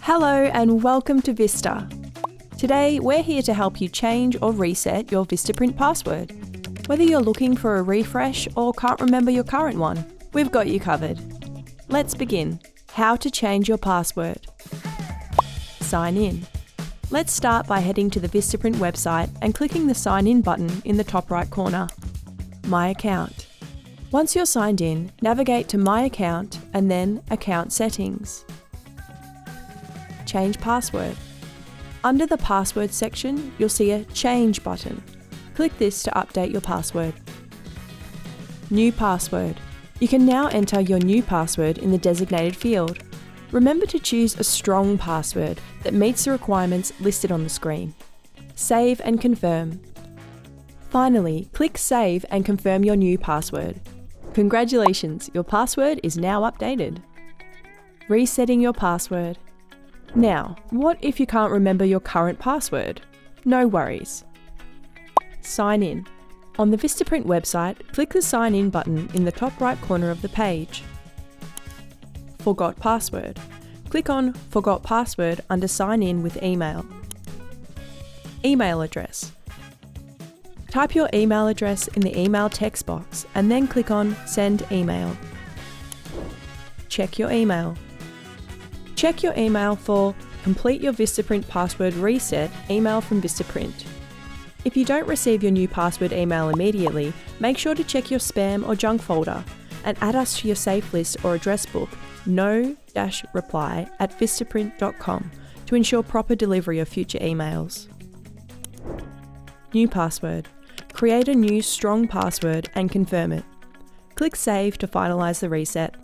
Hello and welcome to Vista. Today we're here to help you change or reset your VistaPrint password. Whether you're looking for a refresh or can't remember your current one, we've got you covered. Let's begin. How to change your password. Sign in. Let's start by heading to the VistaPrint website and clicking the Sign In button in the top right corner. My Account. Once you're signed in, navigate to My Account and then Account Settings. Change Password. Under the Password section, you'll see a Change button. Click this to update your password. New Password. You can now enter your new password in the designated field. Remember to choose a strong password that meets the requirements listed on the screen. Save and confirm. Finally, click Save and confirm your new password. Congratulations, your password is now updated. Resetting your password. Now, what if you can't remember your current password? No worries. Sign in. On the VistaPrint website, click the Sign In button in the top right corner of the page. Forgot password. Click on Forgot Password under Sign In with Email. Email address. Type your email address in the email text box and then click on Send Email. Check your email. Check your email for Complete Your VistaPrint Password Reset email from VistaPrint. If you don't receive your new password email immediately, make sure to check your spam or junk folder and add us to your safe list or address book no-reply@vistaprint.com to ensure proper delivery of future emails. New password. Create a new strong password and confirm it. Click Save to finalise the reset.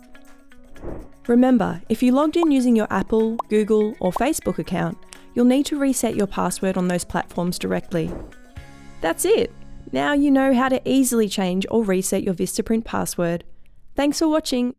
Remember, if you logged in using your Apple, Google or Facebook account, you'll need to reset your password on those platforms directly. That's it! Now you know how to easily change or reset your VistaPrint password. Thanks for watching.